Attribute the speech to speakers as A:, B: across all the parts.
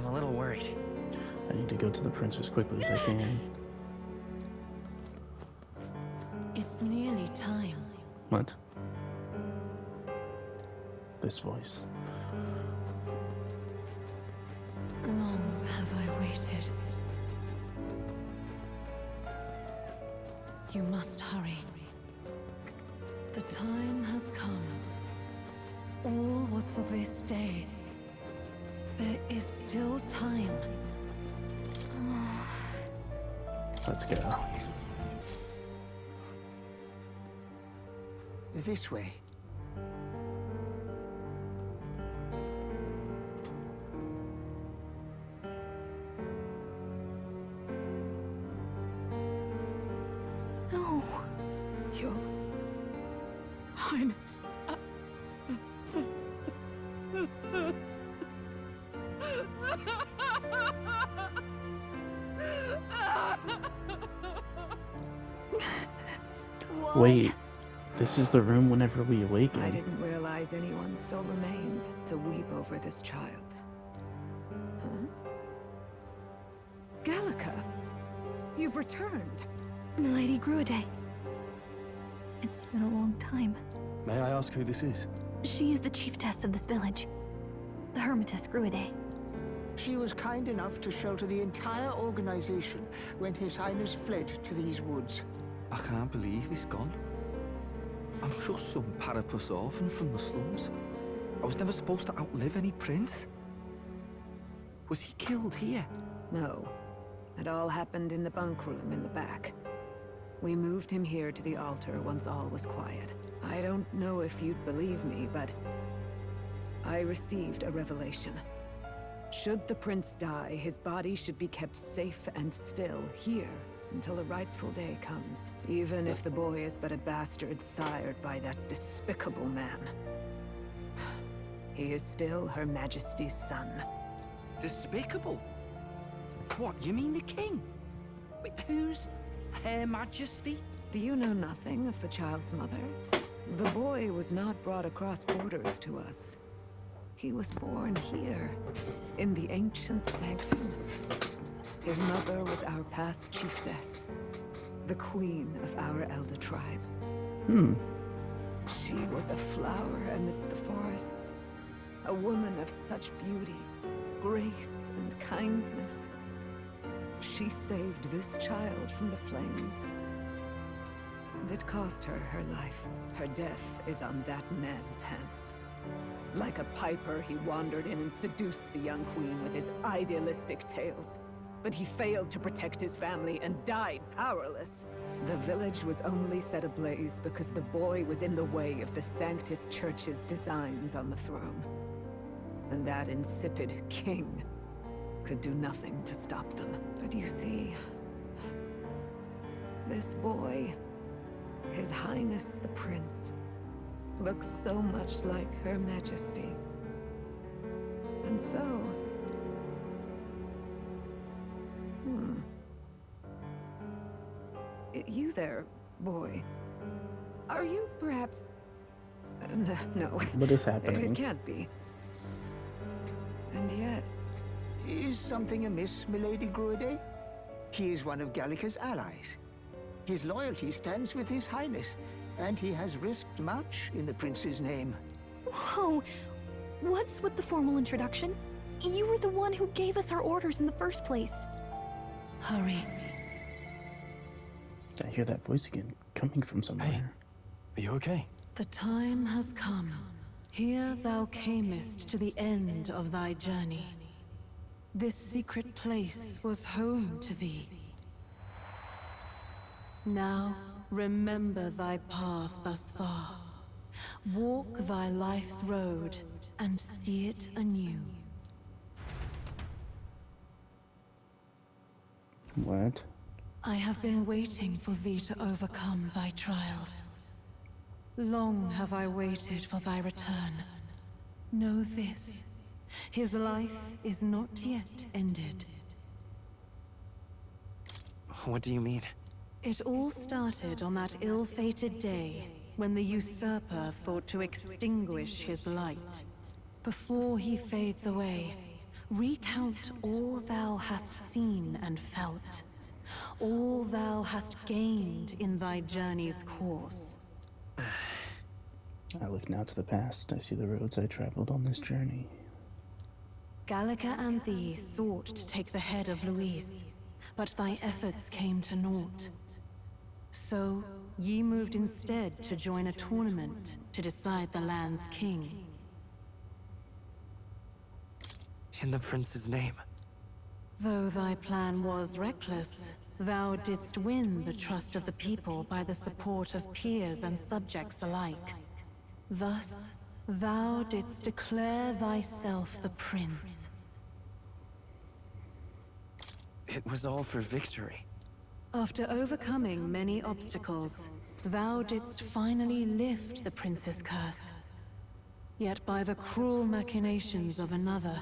A: I'm a little worried.
B: I need to go to the prince as quickly as I can.
C: It's nearly time.
B: What? This voice.
C: Long have I waited. You must hurry. The time has come. All was for this day. There is still time.
B: Let's go.
D: This way.
C: No, Your Highness.
B: Wait, this is the room whenever we awaken.
E: I didn't realize anyone still remained to weep over this child. Huh? Gallica, you've returned.
F: Milady Gruide. It's been a long time.
G: May I ask who this is?
F: She is the chiefess of this village. The Hermitess Gruide.
D: She was kind enough to shelter the entire organization when His Highness fled to these woods.
H: I can't believe he's gone. I'm just some parapus orphan from the slums. I was never supposed to outlive any prince. Was he killed here?
E: No. It all happened in the bunk room in the back. We moved him here to the altar once all was quiet. I don't know if you'd believe me, but I received a revelation. Should the prince die, his body should be kept safe and still here until the rightful day comes, even if the boy is but a bastard sired by that despicable man. He is still Her Majesty's son.
H: Despicable? What, you mean the king? Wait, who's Her Majesty?
E: Do you know nothing of the child's mother? The boy was not brought across borders to us. He was born here, in the ancient sanctum. His mother was our past chiefess, the queen of our elder tribe. She was a flower amidst the forests, a woman of such beauty, grace, and kindness. She saved this child from the flames, and it cost her her life. Her death is on that man's hands. Like a piper, he wandered in and seduced the young queen with his idealistic tales. But he failed to protect his family and died powerless. The village was only set ablaze because the boy was in the way of the Sanctus Church's designs on the throne. And that insipid king could do nothing to stop them. But you see, this boy, His Highness the Prince, looks so much like Her Majesty. And so... You there, boy. Are you perhaps... no.
B: What is happening?
E: It can't be. And yet...
D: Is something amiss, Milady Gruide? He is one of Gallica's allies. His loyalty stands with His Highness, and he has risked much in the prince's name.
F: Whoa! What's with the formal introduction? You were the one who gave us our orders in the first place.
C: Hurry.
B: I hear that voice again, coming from somewhere.
G: Hey. Are you okay?
C: The time has come. Here thou camest to the end of thy journey. This secret place was home to thee. Now, remember thy path thus far. Walk thy life's road and see it anew.
B: What?
C: I have been waiting for thee to overcome thy trials. Long have I waited for thy return. Know this, his life is not yet ended.
A: What do you mean?
C: It all started on that ill-fated day when the usurper thought to extinguish his light. Before he fades away, Recount all thou hast seen and felt, all thou hast gained in thy journey's course.
B: I look now to the past. I see the roads I traveled on this journey.
C: Gallica and thee sought to take the head of Luis, but thy efforts came to naught. So, ye moved instead to join a tournament to decide the land's king.
A: In the prince's name.
C: Though thy plan was reckless, thou didst win the trust of the people by the support of peers and subjects alike. Thus, thou didst declare thyself the prince.
A: It was all for victory.
C: After overcoming many obstacles, thou didst finally lift the prince's curse. Yet by the cruel machinations of another,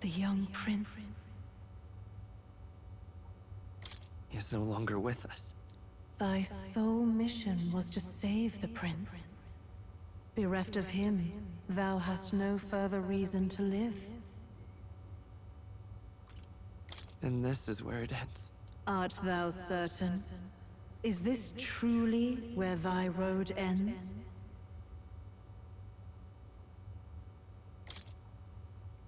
C: the young prince
A: Is no longer with us.
C: Thy sole mission was to save the prince. Bereft of him, thou hast no further reason to live.
A: And this is where it ends.
C: Art thou certain? Is this truly where thy road ends?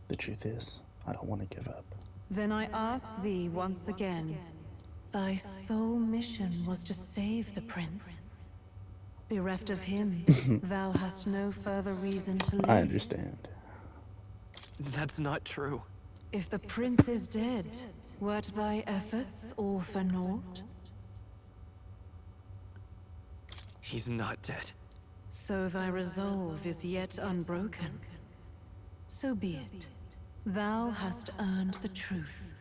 B: The truth is, I don't want to give up.
C: Then I ask thee once again. Thy sole mission was to save the prince. Bereft of him, thou hast no further reason to live.
B: I understand.
A: That's not true.
C: If the prince is dead, wert thy efforts all for naught?
A: He's not dead.
C: So thy resolve is yet unbroken. So be it. Thou hast earned the truth.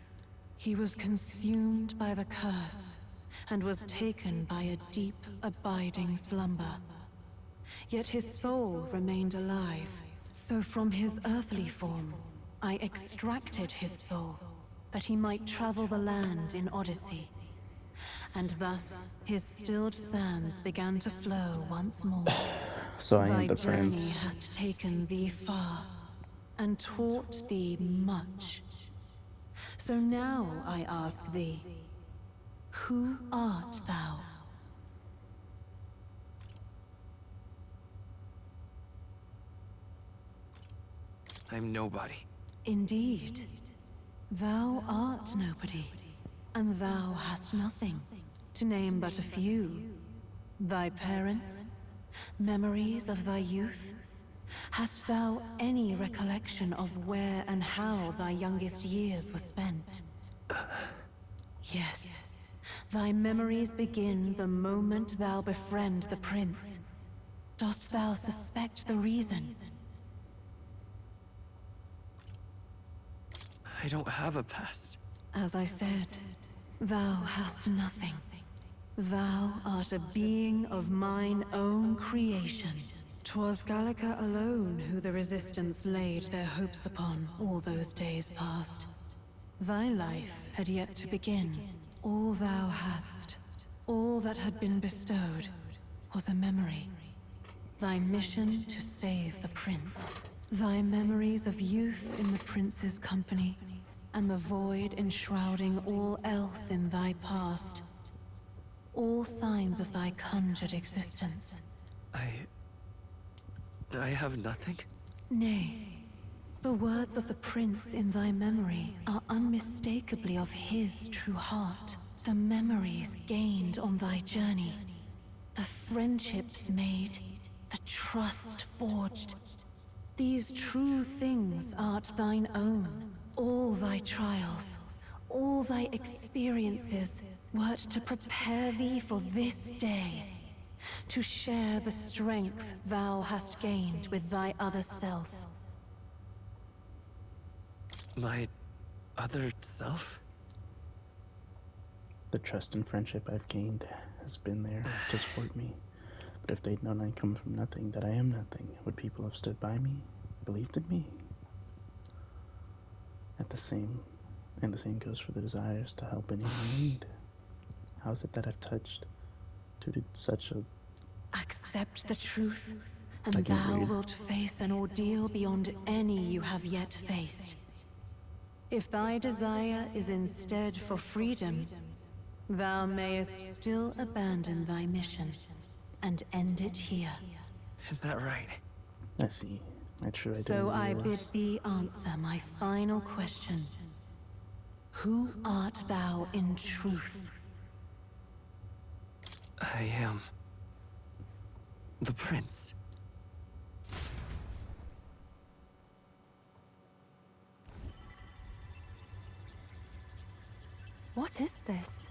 C: He was consumed by the curse, and was taken by a deep, abiding slumber. Yet his soul remained alive, so from his earthly form, I extracted his soul, that he might travel the land in Odyssey. And thus, his stilled sands began to flow once more.
B: So I am
C: Thy
B: the
C: journey
B: prince.
C: hast taken thee far, and taught thee much. So now I ask thee, who art thou?
A: I'm nobody.
C: Indeed, thou art nobody, and thou hast nothing, to name but a few. Thy parents, memories of thy youth? Hast thou any recollection of where and how thy youngest years were spent? Yes, thy memories begin the moment thou befriend the prince. Dost thou suspect the reason?
A: I don't have a past.
C: As I said, thou hast nothing. Thou art a being of mine own creation. 'Twas Gallica alone who the Resistance laid their hopes upon all those days past. Thy life had yet to begin. All thou hadst, all that had been bestowed, was a memory. Thy mission to save the prince. Thy memories of youth in the prince's company, and the void enshrouding all else in thy past. All signs of thy conjured existence.
A: I have nothing?
C: Nay, the words of the prince in thy memory are unmistakably of his true heart. The memories gained on thy journey, the friendships made, the trust forged. These true things art thine own. All thy trials, all thy experiences, wert to prepare thee for this day. To share the strength thou hast gained with thy other self.
A: My other self?
B: The trust and friendship I've gained has been there to support me. But if they'd known I come from nothing, that I am nothing, would people have stood by me, believed in me? And the same goes for the desires to help anyone in need. How is it that I've touched to such a...
C: Accept the truth, and
B: I can't
C: thou
B: read.
C: wilt face an ordeal beyond any you have yet faced. If thy desire is instead for freedom, thou mayest still abandon thy mission and end it here.
A: Is that right?
B: I see. My true identity
C: So I bid
B: is...
C: thee answer my final question. Who art thou in truth?
A: I am... the prince.
I: What is this?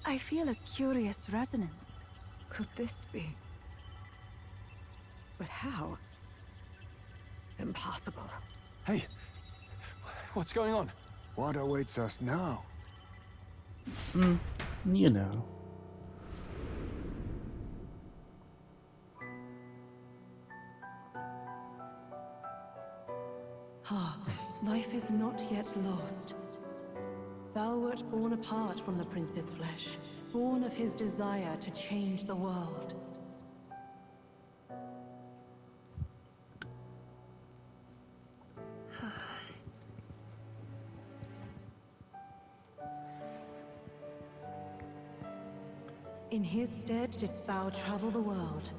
I: I feel a curious resonance.
E: Could this be? But how? Impossible.
G: Hey, what's going on?
J: What awaits us now?
B: You know.
C: Hark, life is not yet lost. Thou wert born apart from the prince's flesh, born of his desire to change the world. In his stead didst thou travel the world.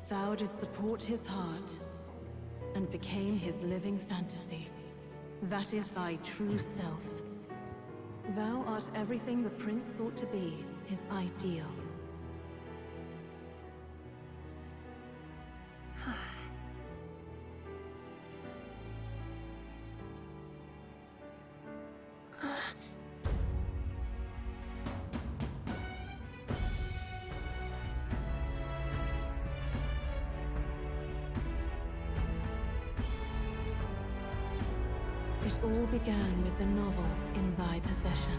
C: Thou didst support his heart, and became his living fantasy. That is thy true self. Thou art everything the prince sought to be, his ideal. It all began with the novel in thy possession.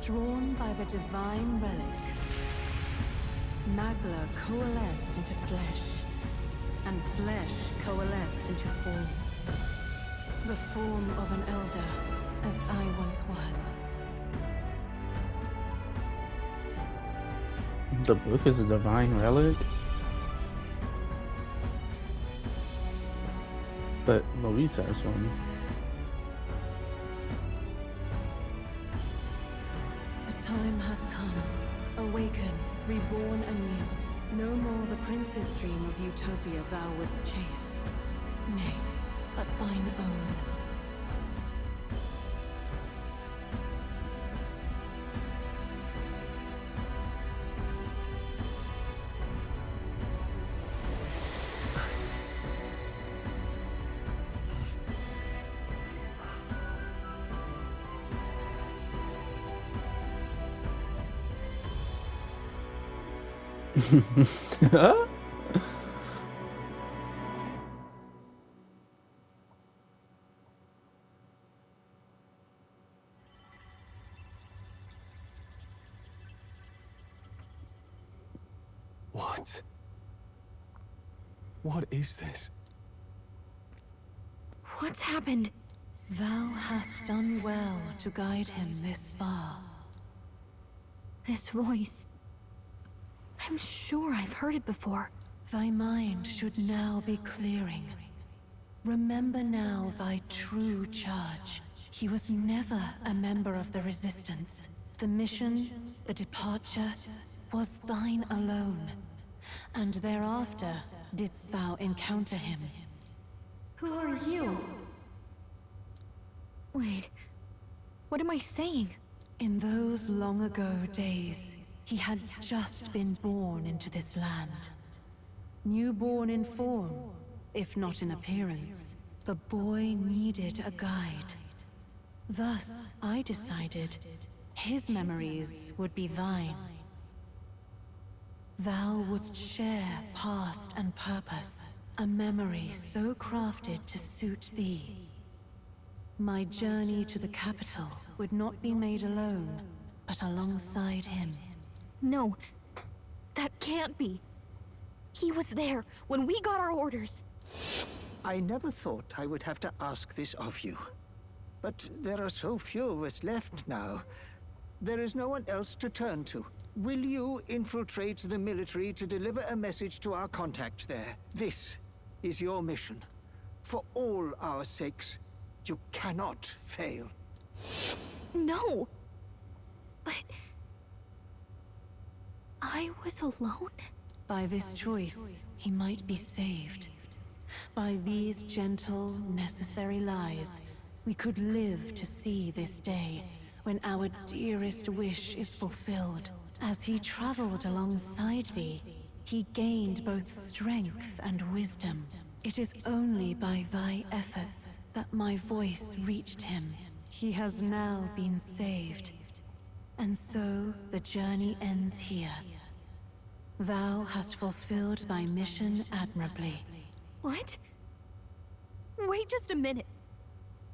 C: Drawn by the divine relic, Magla coalesced into flesh, and flesh coalesced into form. The form of an elder, as I once was.
B: The book is a divine relic? But Louise has one.
C: The time hath come. Awaken, reborn anew. No more the prince's dream of utopia thou wouldst chase. Nay, but thine own.
G: What? What is this?
F: What's happened?
C: Thou hast done well to guide him this far.
F: This voice. I'm sure I've heard it before.
C: Thy mind should now be clearing. Remember now thy true charge. He was never a member of the Resistance. The mission, the departure, was thine alone. And thereafter didst thou encounter him.
F: Who are you? Wait, what am I saying?
C: In those long ago days, he had just been born into this land. Newborn in form, if not in appearance, the boy needed a guide. Thus, I decided his memories would be thine. Thou wouldst share past and purpose, a memory so crafted to suit thee. My journey to the capital would not be made alone, but alongside him.
F: No, that can't be. He was there when we got our orders.
D: I never thought I would have to ask this of you. But there are so few of us left now. There is no one else to turn to. Will you infiltrate the military to deliver a message to our contact there? This is your mission. For all our sakes, you cannot fail.
F: No! But... I was alone?
C: By this choice, he might be saved. By these gentle, necessary lies, we could live to see this day, when our dearest wish is fulfilled. As he traveled alongside thee, he gained both strength and wisdom. It is only by thy efforts that my voice reached him. He has now been saved. And so, the journey ends here. Thou hast fulfilled thy mission admirably.
F: What? Wait just a minute.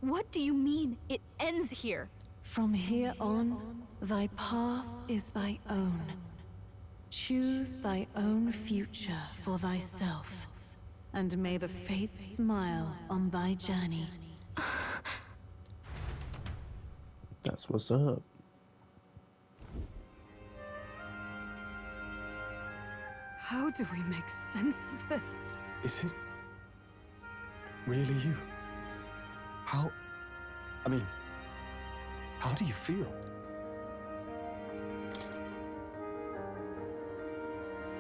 F: What do you mean, it ends here?
C: From here on, thy path is thy own. Choose thy own future for thyself, and may the fates smile on thy journey.
B: That's what's up.
E: How do we make sense of this?
G: Is it really you? How... I mean, how do you feel?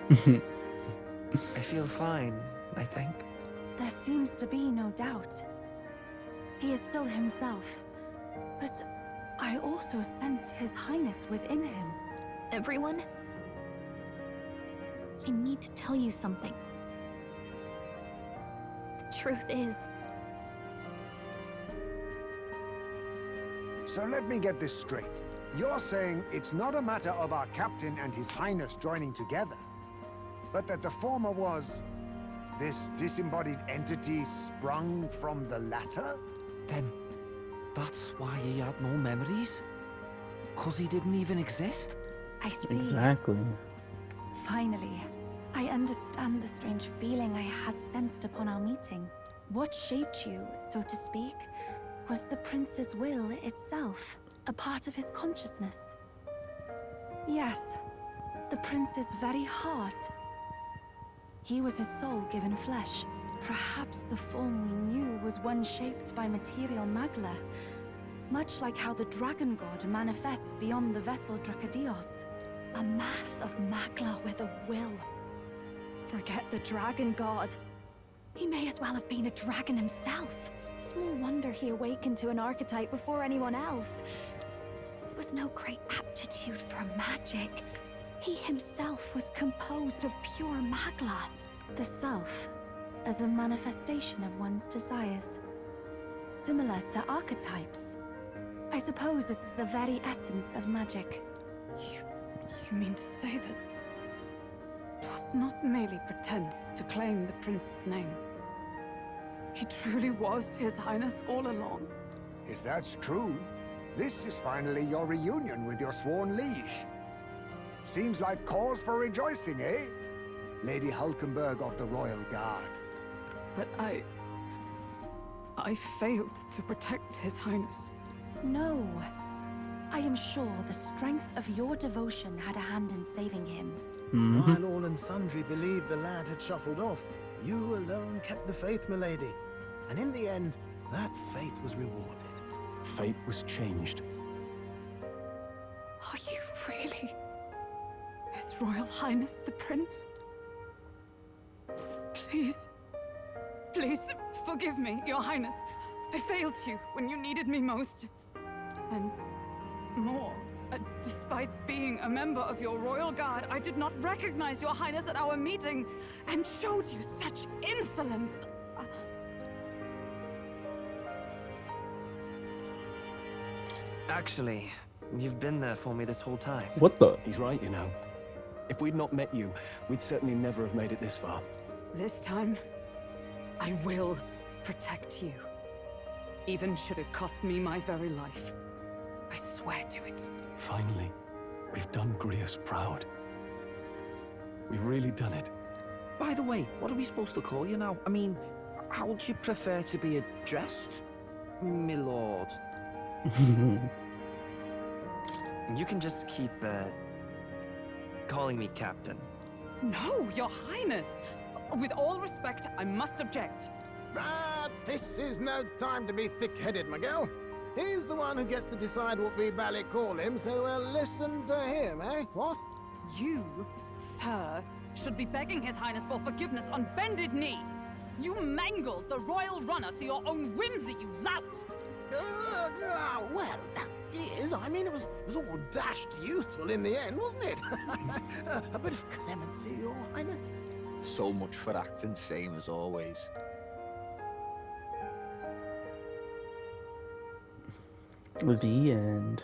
A: I feel fine, I think.
I: There seems to be no doubt. He is still himself. But I also sense His Highness within him.
F: Everyone? I need to tell you something. The truth is...
J: So let me get this straight. You're saying it's not a matter of our captain and His Highness joining together, but that the former was... this disembodied entity sprung from the latter?
H: Then, that's why he had no memories? 'Cause he didn't even exist?
I: I see.
B: Exactly.
I: Finally, I understand the strange feeling I had sensed upon our meeting. What shaped you, so to speak, was the prince's will itself, a part of his consciousness. Yes, the prince's very heart. He was his soul given flesh. Perhaps the form we knew was one shaped by material magla, much like how the dragon god manifests beyond the vessel Dracadios.
F: A mass of magla with a will. Forget the dragon god. He may as well have been a dragon himself. Small wonder he awakened to an archetype before anyone else. It was no great aptitude for magic. He himself was composed of pure magla.
I: The self, as a manifestation of one's desires. Similar to archetypes. I suppose this is the very essence of magic.
E: You mean to say that... it was not merely pretense to claim the prince's name? He truly was His Highness all along?
J: If that's true, this is finally your reunion with your sworn liege. Seems like cause for rejoicing, eh? Lady Hulkenberg of the Royal Guard.
E: But I failed to protect His Highness.
I: No. I am sure the strength of your devotion had a hand in saving him.
K: While all and sundry believed the lad had shuffled off, you alone kept the faith, milady. And in the end, that faith was rewarded.
G: Fate was changed.
E: Are you really His Royal Highness the Prince? Please, please forgive me, Your Highness. I failed you when you needed me most. And more, despite being a member of your Royal Guard, I did not recognize Your Highness at our meeting and showed you such insolence.
A: Actually, you've been there for me this whole time.
B: What the?
G: He's right, you know. If we'd not met you, we'd certainly never have made it this far.
E: This time, I will protect you. Even should it cost me my very life. I swear to it.
G: Finally, we've done Grius proud. We've really done it.
H: By the way, what are we supposed to call you now? I mean, how would you prefer to be addressed, my lord?
A: You can just keep, calling me Captain.
L: No, Your Highness! With all respect, I must object.
K: Ah, this is no time to be thick-headed, Miguel. He's the one who gets to decide what we bally call him, so we'll listen to him, eh? What?
L: You, sir, should be begging His Highness for forgiveness on bended knee. You mangled the royal runner to your own whimsy, you lout!
K: Well, that is, I mean, it was all dashed useful in the end, wasn't it? A bit of clemency, Your Highness.
H: So much for acting same as always.
B: The end.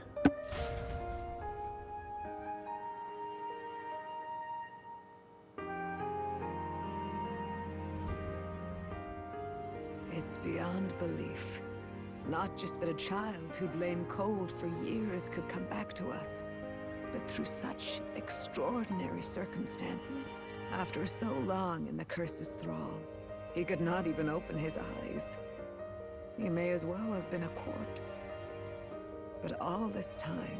E: It's beyond belief. Not just that a child who'd lain cold for years could come back to us, but through such extraordinary circumstances. After so long in the curse's thrall, he could not even open his eyes. He may as well have been a corpse. But all this time,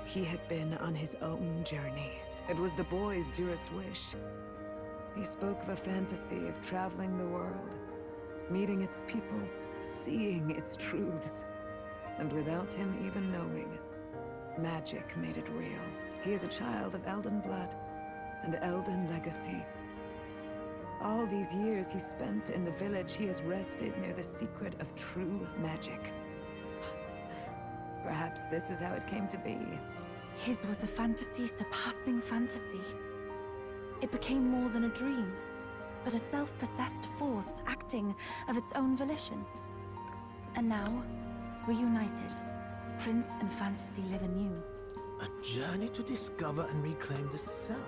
E: he had been on his own journey. It was the boy's dearest wish. He spoke of a fantasy of traveling the world, meeting its people, seeing its truths. And without him even knowing, magic made it real. He is a child of Elden blood and Elden legacy. All these years he spent in the village, he has rested near the secret of true magic. Perhaps this is how it came to be.
I: His was a fantasy surpassing fantasy. It became more than a dream, but a self-possessed force acting of its own volition. And now, reunited, Prince and fantasy live anew.
K: A journey to discover and reclaim the self,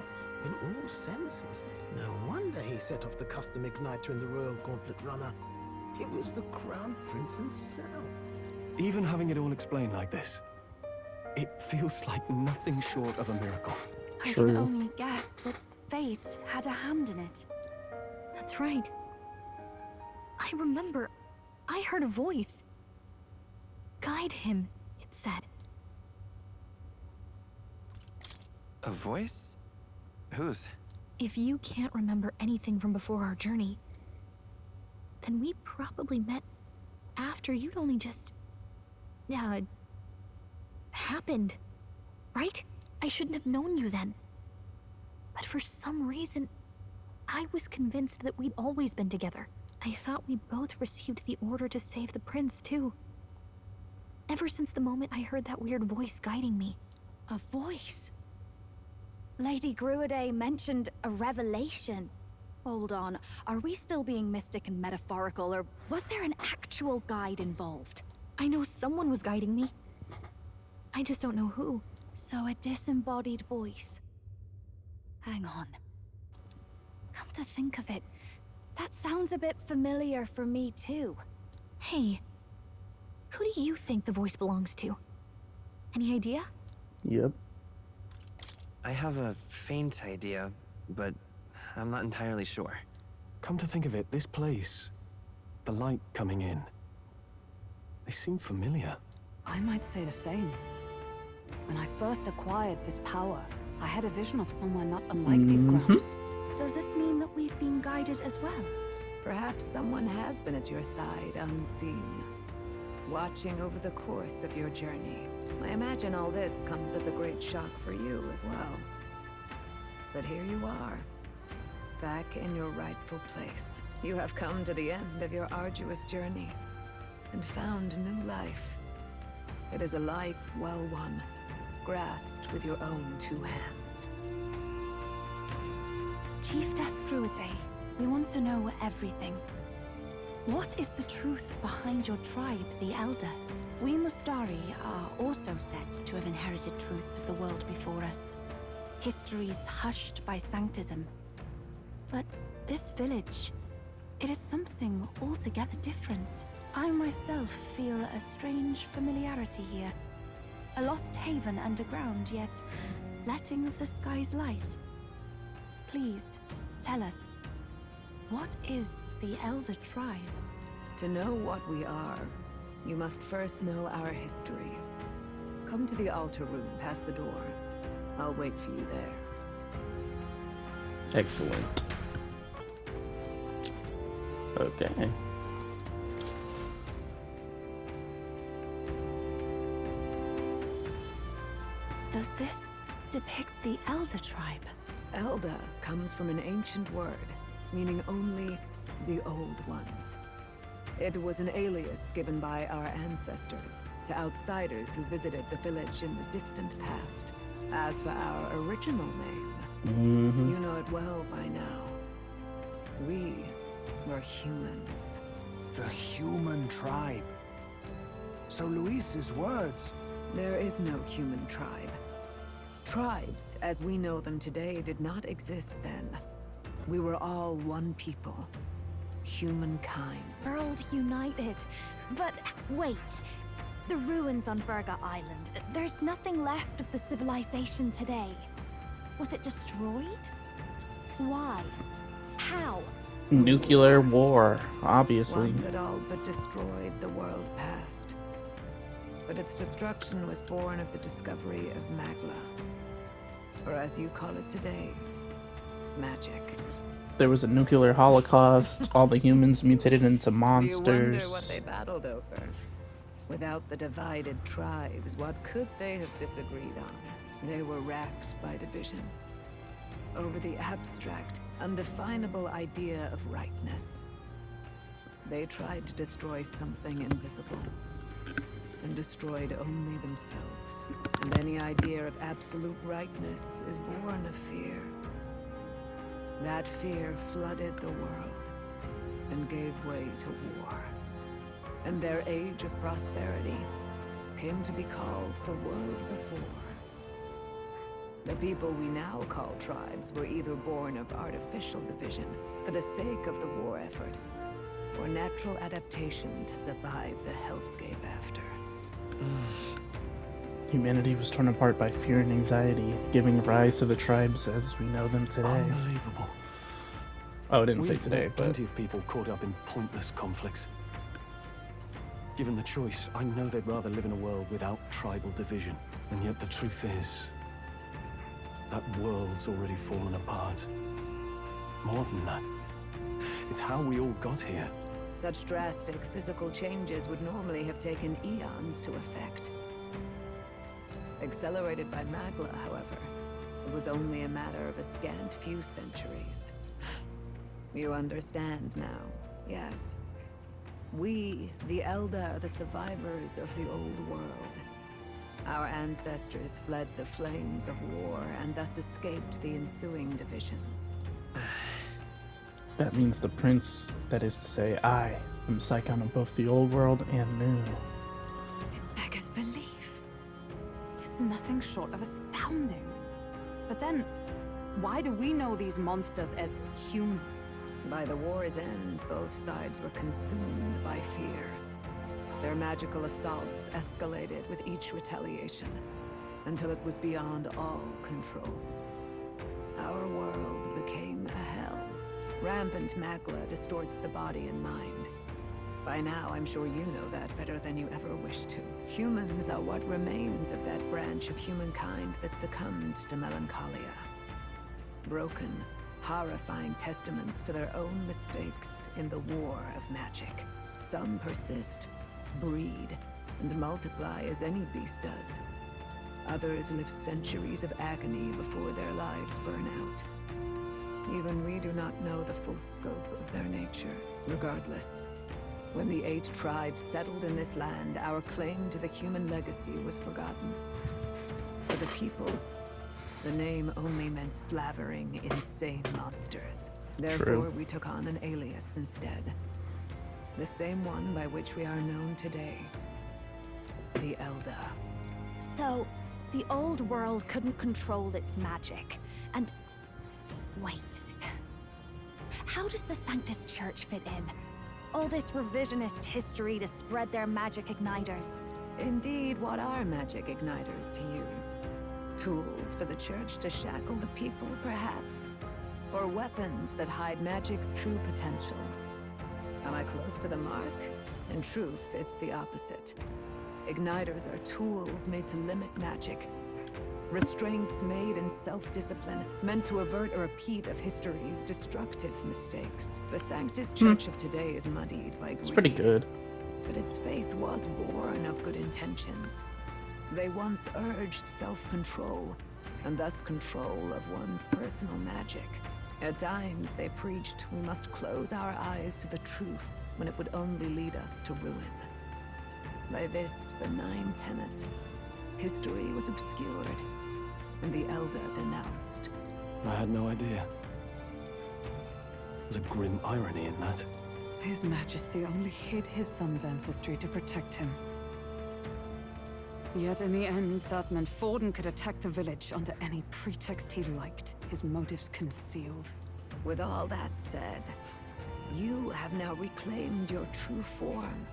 K: in all senses. No wonder he set off the custom igniter in the Royal Gauntlet Runner. It was the Crown Prince himself.
G: Even having it all explained like this, it feels like nothing short of a miracle.
I: I can only guess that fate had a hand in it.
F: That's right. I remember, I heard a voice. Guide him, it said.
A: A voice? Whose?
F: If you can't remember anything from before our journey, then we probably met after you'd only just... happened, right? I shouldn't have known you then. But for some reason, I was convinced that we'd always been together. I thought we both received the order to save the prince, too. Ever since the moment I heard that weird voice guiding me. A voice?
M: Lady Gruade mentioned a revelation. Hold on, are we still being mystic and metaphorical, or was there an actual guide involved?
F: I know someone was guiding me. I just don't know who.
M: So a disembodied voice. Hang on. Come to think of it, that sounds a bit familiar for me too.
F: Hey, who do you think the voice belongs to? Any idea?
B: Yep.
A: I have a faint idea, but I'm not entirely sure.
G: Come to think of it, this place, the light coming in, they seem familiar.
L: I might say the same. When I first acquired this power, I had a vision of somewhere not unlike these grounds.
I: Does this mean that we've been guided as well?
E: Perhaps someone has been at your side unseen, watching over the course of your journey. I imagine all this comes as a great shock for you as well. But here you are, back in your rightful place. You have come to the end of your arduous journey and found new life. It is a life well won, grasped with your own two hands.
I: Chiefess Gruade, we want to know everything. What is the truth behind your tribe, the Elder? We Mustari are also said to have inherited truths of the world before us. Histories hushed by sanctism. But this village, it is something altogether different. I myself feel a strange familiarity here. A lost haven underground, yet letting of the sky's light. Please, tell us, what is the Elder Tribe?
E: To know what we are, you must first know our history. Come to the altar room past the door. I'll wait for you there.
B: Excellent. Okay.
I: Does this depict the Elder tribe?
E: Elder comes from an ancient word, meaning only the Old Ones. It was an alias given by our ancestors to outsiders who visited the village in the distant past. As for our original name, you know it well by now. We were humans.
J: The human tribe. So Luis's words...
E: There is no human tribe. Tribes, as we know them today, did not exist then. We were all one people. Humankind.
M: World united. But wait. The ruins on Virga Island. There's nothing left of the civilization today. Was it destroyed? Why? How?
B: Nuclear war, obviously.
E: One that all but destroyed the world past. But its destruction was born of the discovery of Magla. Or as you call it today, magic.
B: There was a nuclear holocaust, all the humans mutated into monsters.
E: Do you wonder what they battled over? Without the divided tribes, what could they have disagreed on? They were racked by division. Over the abstract, undefinable idea of rightness. They tried to destroy something invisible. And destroyed only themselves. And any idea of absolute rightness is born of fear. That fear flooded the world and gave way to war. And their age of prosperity came to be called the world before. The people we now call tribes were either born of artificial division for the sake of the war effort, or natural adaptation to survive the hellscape after.
B: Humanity was torn apart by fear and anxiety, giving rise to the tribes as we know them today.
G: Unbelievable.
B: Oh, it didn't say
G: We've
B: today,
G: met
B: but...
G: plenty of people caught up in pointless conflicts. Given the choice, I know they'd rather live in a world without tribal division. And yet the truth is, that world's already fallen apart. More than that, it's how we all got here.
E: Such drastic physical changes would normally have taken eons to effect. Accelerated by Magla, however, it was only a matter of a scant few centuries. You understand now, yes? We, the Elder, are the survivors of the old world. Our ancestors fled the flames of war and thus escaped the ensuing divisions.
B: That means the prince, that is to say, I am Scion of both the old world and new.
L: Beggars belief. Tis nothing short of astounding. But then, why do we know these monsters as humans?
E: By the war's end, both sides were consumed by fear. Their magical assaults escalated with each retaliation, until it was beyond all control. Our world became a hell. Rampant Magla distorts the body and mind. By now, I'm sure you know that better than you ever wished to. Humans are what remains of that branch of humankind that succumbed to melancholia. Broken, horrifying testaments to their own mistakes in the war of magic. Some persist, breed, and multiply as any beast does. Others live centuries of agony before their lives burn out. Even we do not know the full scope of their nature. Regardless, when the 8 tribes settled in this land, our claim to the human legacy was forgotten. For the people, the name only meant slavering, insane monsters. Therefore, we took on an alias instead. The same one by which we are known today. The Elder.
M: So, the old world couldn't control its magic, and... Wait. How does the Sanctus Church fit in? All this revisionist history to spread their magic igniters.
E: Indeed, what are magic igniters to you? Tools for the Church to shackle the people, perhaps? Or weapons that hide magic's true potential? Am I close to the mark? In truth, it's the opposite. Igniters are tools made to limit magic. Restraints made in self-discipline, meant to avert a repeat of history's destructive mistakes. The Sanctus Church of today is muddied by greed.
B: It's pretty good.
E: But its faith was born of good intentions. They once urged self-control, and thus control of one's personal magic. At times, they preached we must close our eyes to the truth when it would only lead us to ruin. By this benign tenet, history was obscured, and the Elder denounced.
G: I had no idea. There's a grim irony in that.
L: His Majesty only hid his son's ancestry to protect him. Yet in the end, that meant Forden could attack the village under any pretext he liked, his motives concealed.
E: With all that said, you have now reclaimed your true form.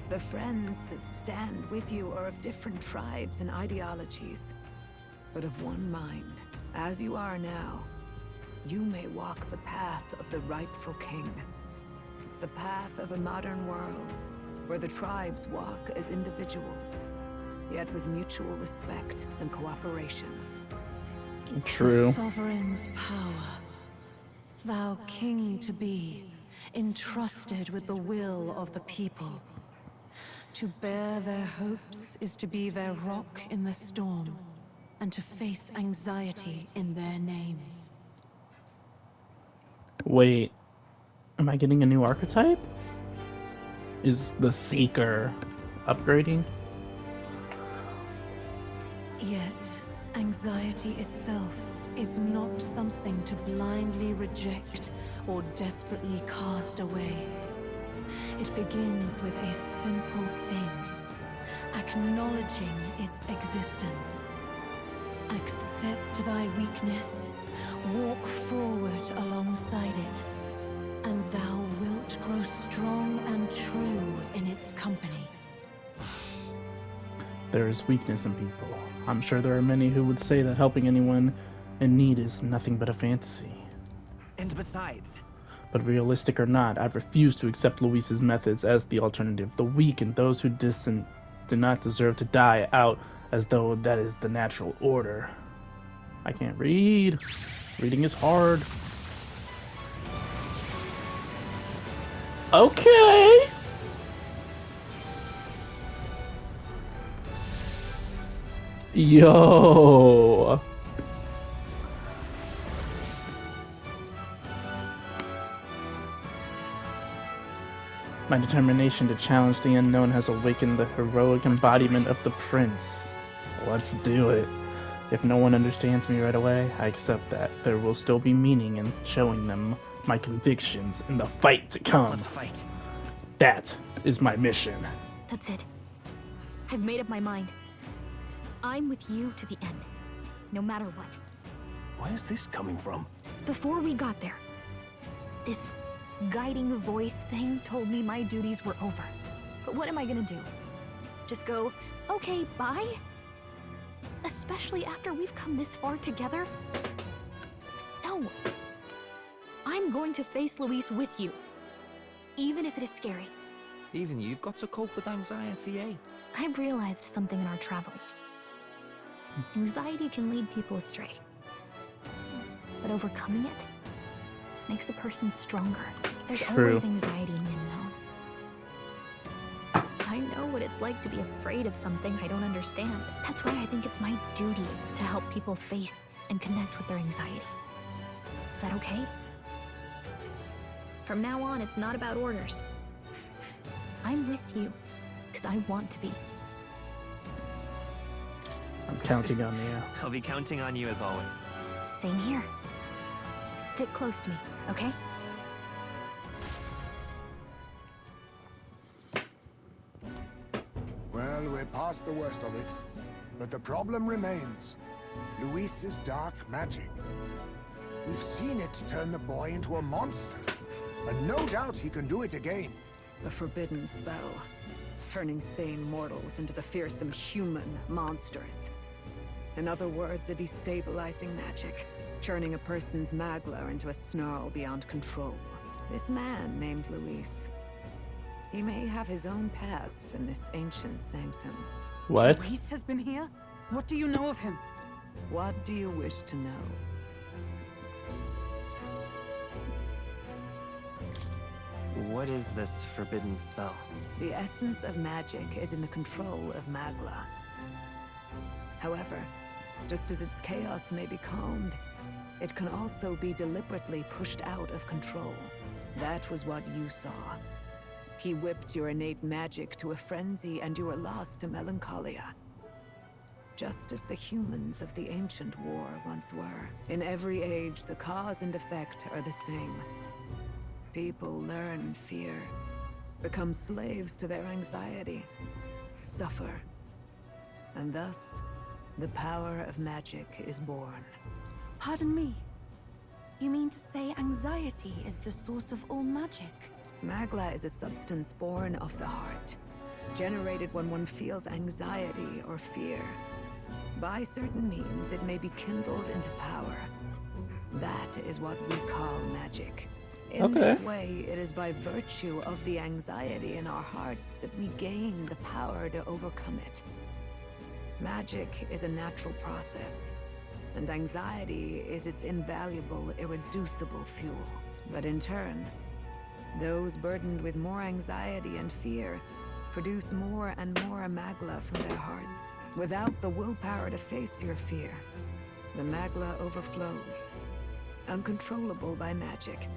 E: The friends that stand with you are of different tribes and ideologies, but of one mind. As you are now, you may walk the path of the rightful king. The path of a modern world, where the tribes walk as individuals, yet with mutual respect and cooperation.
B: True.
C: The sovereign's power, thou king to be, entrusted with the will of the people. To bear their hopes is to be their rock in the storm, and to face anxiety in their names.
B: Wait, am I getting a new archetype? Is the Seeker upgrading?
C: Yet, anxiety itself is not something to blindly reject or desperately cast away. It begins with a simple thing, acknowledging its existence. Accept thy weakness, walk forward alongside it, and thou wilt grow strong and true in its company.
B: There is weakness in people. I'm sure there are many who would say that helping anyone in need is nothing but a fantasy.
A: And besides...
B: But realistic or not, I've refused to accept Luis's methods as the alternative. The weak and those who dissent do not deserve to die out as though that is the natural order. I can't read. Reading is hard. Okay. Yo. My determination to challenge the unknown has awakened the heroic embodiment of the prince. Let's do it. If no one understands me right away, I accept that. There will still be meaning in showing them my convictions in the fight to come.
A: Let's fight.
B: That is my mission.
M: That's it. I've made up my mind. I'm with you to the end, no matter what.
G: Where's this coming from?
M: Before we got there, this guiding voice thing told me my duties were over. But what am I gonna do? Just go, okay, bye? Especially after we've come this far together? No. I'm going to face Luis with you. Even if it is scary.
H: Even you've got to cope with anxiety, eh?
M: I've realized something in our travels. Anxiety can lead people astray. But overcoming it makes a person stronger. There's always anxiety in the unknown. I know what it's like to be afraid of something I don't understand. That's why I think it's my duty to help people face and connect with their anxiety. Is that okay? From now on, it's not about orders. I'm with you, because I want to be.
B: I'm counting on you.
A: I'll be counting on you as always.
M: Same here. Stick close to me, okay?
J: Well, we're past the worst of it. But the problem remains. Luis's dark magic. We've seen it turn the boy into a monster. And no doubt he can do it again.
E: A forbidden spell, turning sane mortals into the fearsome human monsters. In other words, a destabilizing magic, turning a person's magla into a snarl beyond control. This man named Luis. He may have his own past in this ancient sanctum.
B: What?
L: Luis has been here? What do you know of him?
E: What do you wish to know?
A: What is this forbidden spell?
E: The essence of magic is in the control of Magla. However, just as its chaos may be calmed, it can also be deliberately pushed out of control. That was what you saw. He whipped your innate magic to a frenzy and you were lost to melancholia. Just as the humans of the ancient war once were. In every age, the cause and effect are the same. People learn fear, become slaves to their anxiety, suffer. And thus, the power of magic is born.
I: Pardon me. You mean to say anxiety is the source of all magic?
E: Magla is a substance born of the heart, generated when one feels anxiety or fear. By certain means, it may be kindled into power. That is what we call magic. In this way, it is by virtue of the anxiety in our hearts that we gain the power to overcome it. Magic is a natural process, and anxiety is its invaluable, irreducible fuel. But in turn, those burdened with more anxiety and fear produce more and more Magla from their hearts. Without the willpower to face your fear, the Magla overflows. Uncontrollable by magic,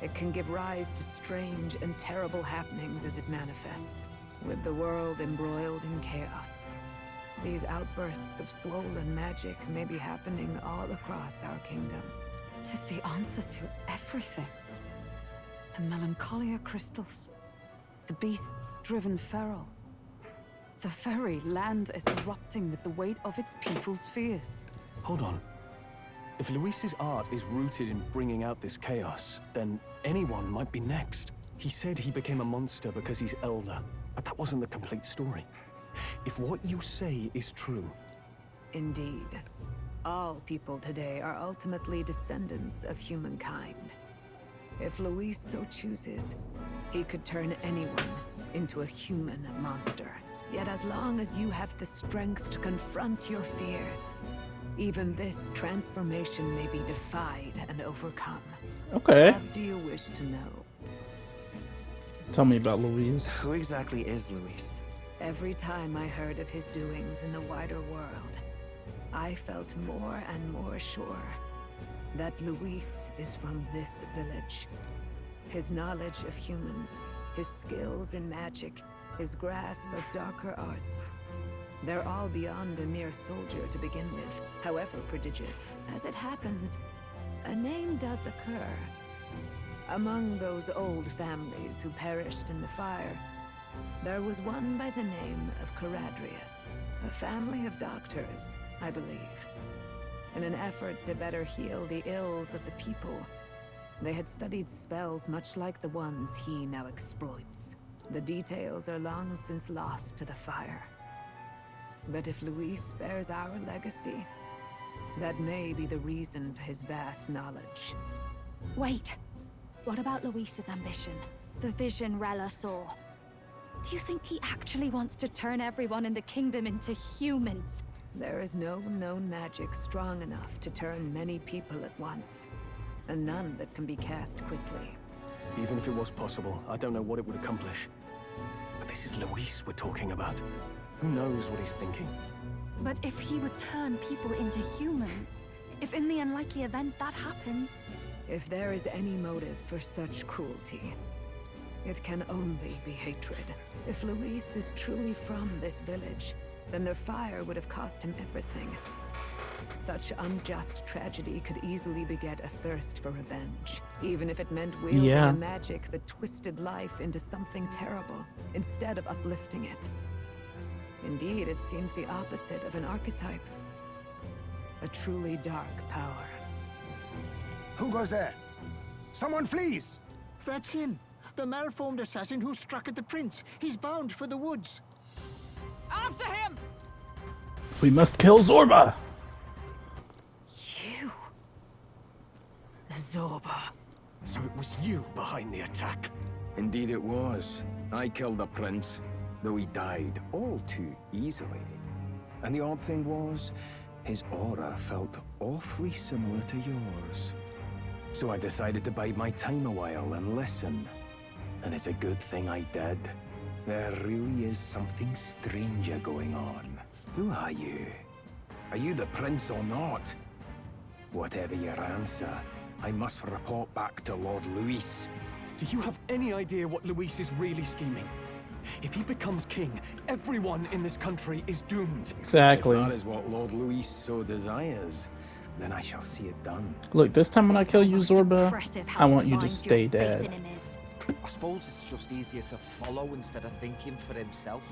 E: it can give rise to strange and terrible happenings as it manifests, with the world embroiled in chaos. These outbursts of swollen magic may be happening all across our kingdom.
L: 'Tis the answer to everything. The melancholia crystals. The beasts driven feral. The very land is erupting with the weight of its people's fears.
G: Hold on. If Luis's art is rooted in bringing out this chaos, then anyone might be next. He said he became a monster because he's elder, but that wasn't the complete story. If what you say is true...
E: Indeed. All people today are ultimately descendants of humankind. If Luis so chooses, he could turn anyone into a human monster. Yet as long as you have the strength to confront your fears, even this transformation may be defied and overcome.
B: Okay.
E: What do you wish to know?
B: Tell me about Luis.
A: Who exactly is Luis?
E: Every time I heard of his doings in the wider world, I felt more and more sure that Luis is from this village. His knowledge of humans, his skills in magic, his grasp of darker arts. They're all beyond a mere soldier to begin with, however prodigious. As it happens, a name does occur. Among those old families who perished in the fire, there was one by the name of Caradrius, a family of doctors, I believe. In an effort to better heal the ills of the people, they had studied spells much like the ones he now exploits. The details are long since lost to the fire. But if Luis bears our legacy, that may be the reason for his vast knowledge.
M: Wait. What about Luis's ambition? The vision Rella saw? Do you think he actually wants to turn everyone in the kingdom into humans?
E: There is no known magic strong enough to turn many people at once, and none that can be cast quickly.
G: Even if it was possible, I don't know what it would accomplish. But this is Luis we're talking about. Who knows what he's thinking?
I: But if he would turn people into humans, if in the unlikely event that happens...
E: If there is any motive for such cruelty, it can only be hatred. If Luis is truly from this village, then their fire would have cost him everything. Such unjust tragedy could easily beget a thirst for revenge, even if it meant wielding a magic that twisted life into something terrible, instead of uplifting it. Indeed, it seems the opposite of an archetype. A truly dark power.
J: Who goes there? Someone flees!
D: That's him! The malformed assassin who struck at the prince. He's bound for the woods.
L: After him!
B: We must kill Zorba!
L: You... Zorba.
G: So it was you behind the attack?
A: Indeed it was.
N: I killed the prince, though he died all too easily. And the odd thing was, his aura felt awfully similar to yours. So I decided to bide my time a while and listen. And it's a good thing I did. There really is something stranger going on. Who are you? Are you the prince or not? Whatever your answer, I must report back to Lord Luis.
G: Do you have any idea what Luis is really scheming? If he becomes king, everyone in this country is doomed.
B: Exactly.
N: If that is what Lord Luis so desires, then I shall see it done.
B: Look, this time when I kill you, Zorba, I want you to stay dead.
O: I suppose it's just easier to follow instead of thinking for himself.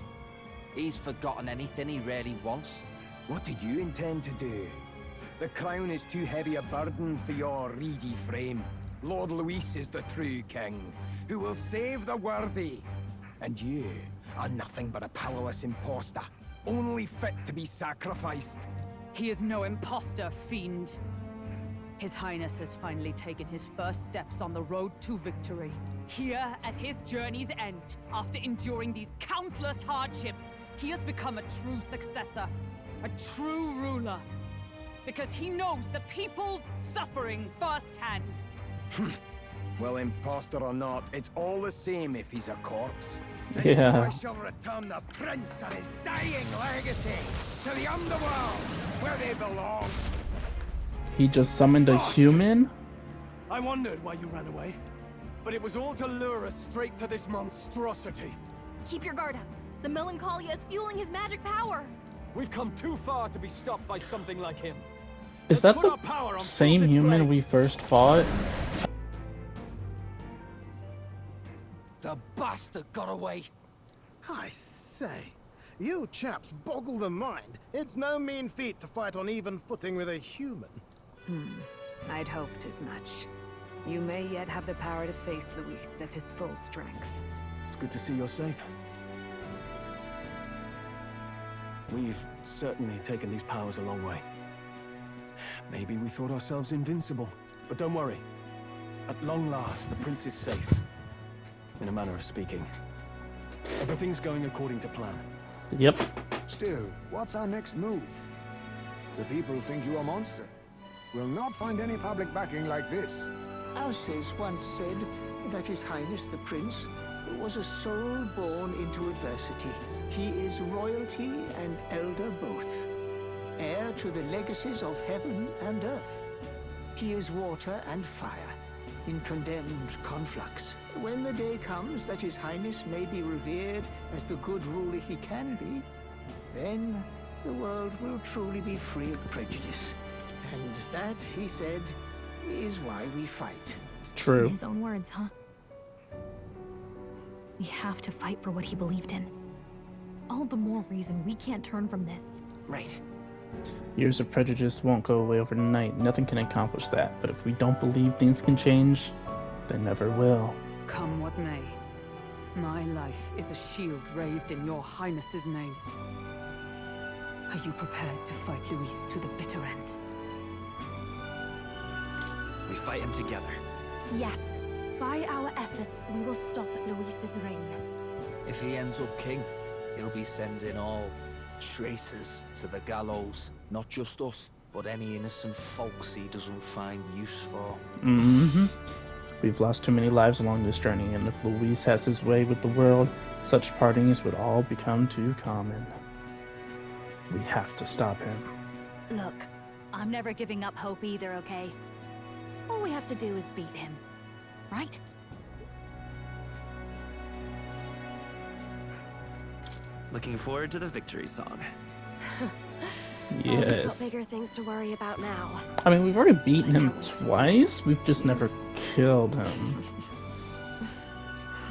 O: He's forgotten anything he really wants.
N: What do you intend to do? The crown is too heavy a burden for your reedy frame. Lord Luis is the true king, who will save the worthy. And you are nothing but a powerless imposter, only fit to be sacrificed.
L: He is no imposter, fiend. His Highness has finally taken his first steps on the road to victory. Here, at his journey's end, after enduring these countless hardships, he has become a true successor, a true ruler. Because he knows the people's suffering firsthand.
N: Well, imposter or not, it's all the same if he's a corpse.
B: Yeah.
N: So I shall return the prince and his dying legacy to the underworld, where they belong.
B: He just summoned a human?
G: I wondered why you ran away, but it was all to lure us straight to this monstrosity.
F: Keep your guard up. The Melancholia is fueling his magic power.
G: We've come too far to be stopped by something like him.
B: Is that the same human we first fought?
O: The bastard got away.
K: I say, you chaps boggle the mind. It's no mean feat to fight on even footing with a human.
E: I'd hoped as much. You may yet have the power to face Luis at his full strength.
G: It's good to see you're safe.
N: We've certainly taken these powers a long way. Maybe we thought ourselves invincible, but don't worry. At long last, the prince is safe. In a manner of speaking. Everything's going according to plan.
B: Yep.
J: Still, what's our next move? The people think you a monster. Will not find any public backing like this.
D: Alces once said that His Highness the Prince was a soul born into adversity. He is royalty and elder both, heir to the legacies of heaven and earth. He is water and fire, in condemned conflux. When the day comes that His Highness may be revered as the good ruler he can be, then the world will truly be free of prejudice. And that, he said, is why we fight.
B: True.
F: In his own words, huh? We have to fight for what he believed in. All the more reason we can't turn from this.
A: Right.
B: Years of prejudice won't go away overnight. Nothing can accomplish that. But if we don't believe things can change, they never will.
L: Come what may, my life is a shield raised in your Highness's name. Are you prepared to fight Luis to the bitter end?
A: We fight him together.
I: Yes. By our efforts, we will stop Luis's reign.
O: If he ends up king, he'll be sending all traitors to the gallows. Not just us, but any innocent folks he doesn't find use for.
B: Mm-hmm. We've lost too many lives along this journey, and if Luis has his way with the world, such partings would all become too common. We have to stop him.
F: Look, I'm never giving up hope either, okay? All we have to do is beat him, right?
A: Looking forward to the victory song.
I: We've got
B: Yes.
I: bigger things to worry about now.
B: I mean, we've already beaten him twice. We've just never killed him.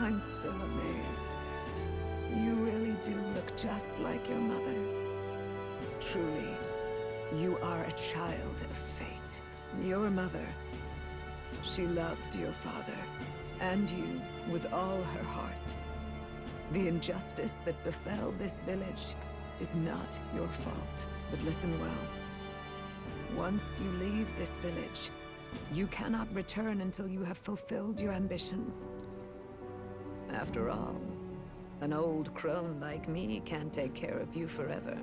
E: I'm still amazed. You really do look just like your mother. Truly, you are a child of fate. Your mother, she loved your father and you with all her heart. The injustice that befell this village is not your fault. But listen well. Once you leave this village, you cannot return until you have fulfilled your ambitions. After all, An old crone like me can't take care of you forever.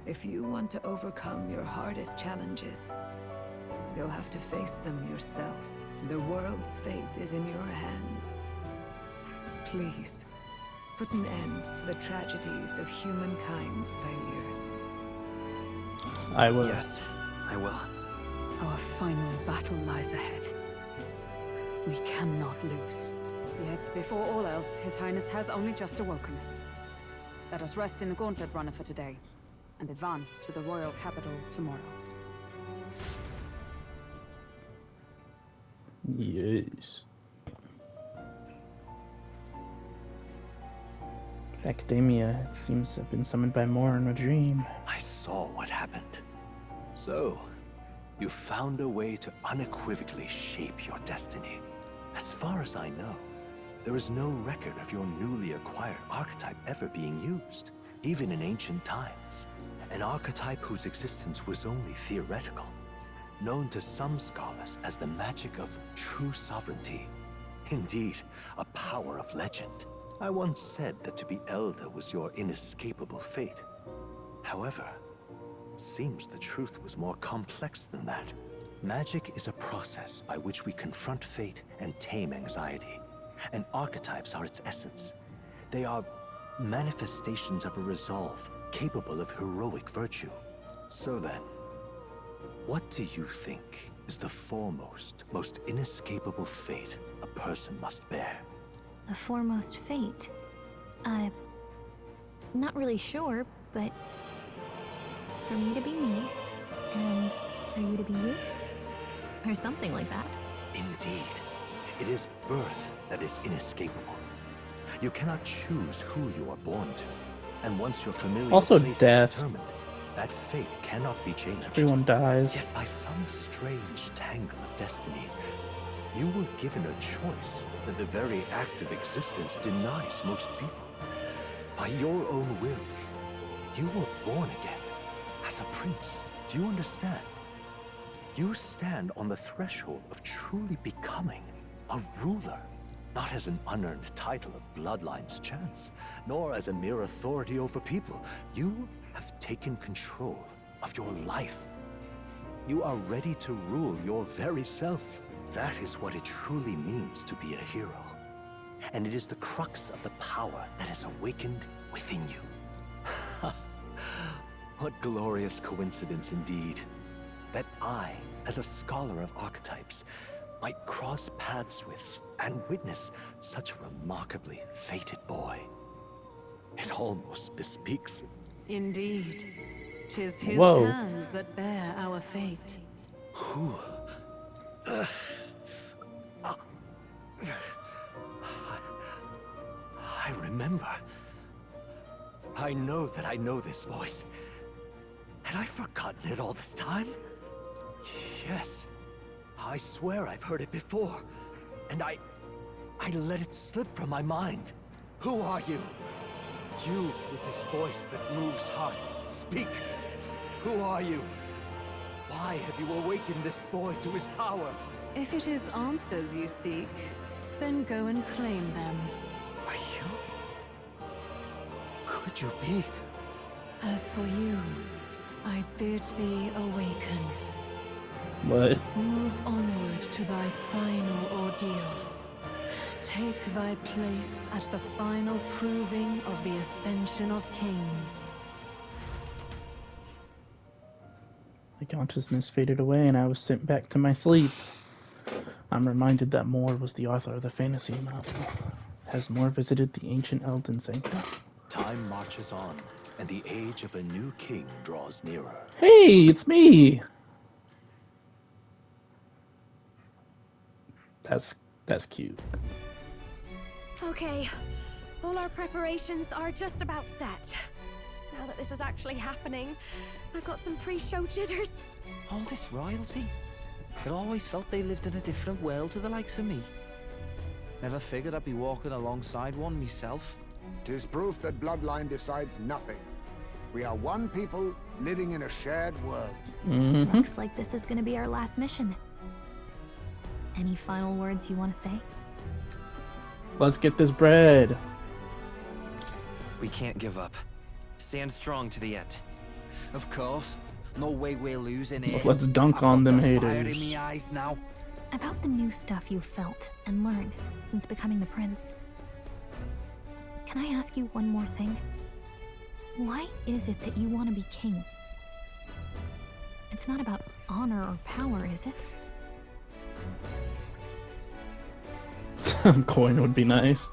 E: If you want to overcome your hardest challenges, you'll have to face them yourself. The world's fate is in your hands. Please, put an end to the tragedies of humankind's failures.
B: I will.
A: Yes, I will.
L: Our final battle lies ahead. We cannot lose. Yet, before all else, His Highness has only just awoken. Let us rest in the Gauntlet Runner for today, and advance to the royal capital tomorrow.
B: Yes. Academia, it seems to have been summoned by more in a dream.
N: I saw what happened. So, you found a way to unequivocally shape your destiny. As far as I know, there is no record of your newly acquired archetype ever being used, even in ancient times. An archetype whose existence was only theoretical, known to some scholars as the magic of true sovereignty. Indeed, a power of legend. I once said that to be elder was your inescapable fate. However, it seems the truth was more complex than that. Magic is a process by which we confront fate and tame anxiety. And archetypes are its essence. They are manifestations of a resolve capable of heroic virtue. So then, what do you think is the foremost, most inescapable fate a person must bear?
M: The foremost fate? Not really sure, but for me to be me, and for you to be you? Or something like that.
N: Indeed. It is birth that is inescapable. You cannot choose who you are born to. And once your familiar
B: Also
N: place
B: death.
N: is determined, that fate cannot be changed.
B: Everyone dies.
N: Yet by some strange tangle of destiny, you were given a choice that the very act of existence denies most people. By your own will, you were born again as a prince. Do you understand? You stand on the threshold of truly becoming a ruler, not as an unearned title of bloodline's chance, nor as a mere authority over people. You have taken control of your life. You are ready to rule your very self. That is what it truly means to be a hero. And it is the crux of the power that is awakened within you. What glorious coincidence indeed, that I, as a scholar of archetypes, might cross paths with and witness such a remarkably fated boy. It almost bespeaks it.
L: Indeed. 'Tis his
B: Whoa.
L: hands that bear our fate.
N: Who? I remember. I know that I know this voice. Had I forgotten it all this time? Yes. I swear I've heard it before. And I let it slip from my mind. Who are you? You with this voice that moves hearts. Speak. Who are you? Why have you awakened this boy to his power?
L: If it is answers you seek, then go and claim them.
N: Are you? Could you be?
C: As for you, I bid thee awaken.
B: What?
C: Move onward to thy final ordeal. Take thy place at the final proving of the ascension of kings.
B: My consciousness faded away and I was sent back to my sleep. I'm reminded that Moore was the author of the fantasy novel. Has Moore visited the ancient Elden Sanctum?
N: Time marches on, and the age of a new king draws nearer.
B: Hey, it's me! That's cute.
F: Okay, all our preparations are just about set. Now that this is actually happening, I've got some pre-show jitters.
O: All this royalty? I always felt they lived in a different world to the likes of me. Never figured I'd be walking alongside one myself.
J: 'Tis proof that bloodline decides nothing. We are one people living in a shared world.
M: Looks like this is gonna be our last mission. Any final words you want to say?
B: Let's get this bread.
A: We can't give up. Stand strong to the end.
O: Of course. No way we're losing it.
B: Let's dunk on them
O: Fire
B: haters.
O: in my eyes now.
M: About the new stuff you've felt and learned since becoming the prince. Can I ask you one more thing? Why is it that you want to be king? It's not about honor or power, is it?
B: Some coin would be nice.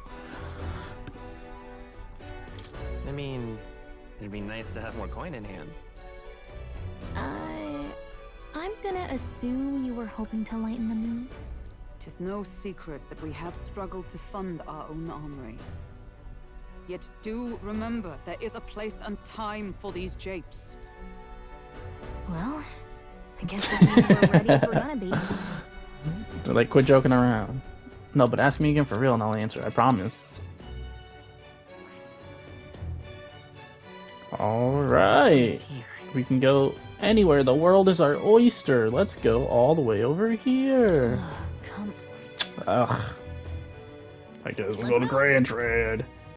A: I mean, it'd be nice to have more coin in hand.
M: I'm gonna assume you were hoping to lighten the mood.
L: Tis no secret that we have struggled to fund our own armory. Yet do remember, there is a place and time for these japes.
M: Well, I guess this means we're ready as we're gonna be.
B: They're like, quit joking around. No, but ask me again for real and I'll answer, I promise. Alright. We can go anywhere. The world is our oyster. Let's go all the way over here.
M: Come.
B: Ugh. I guess we'll go to Grand Trade.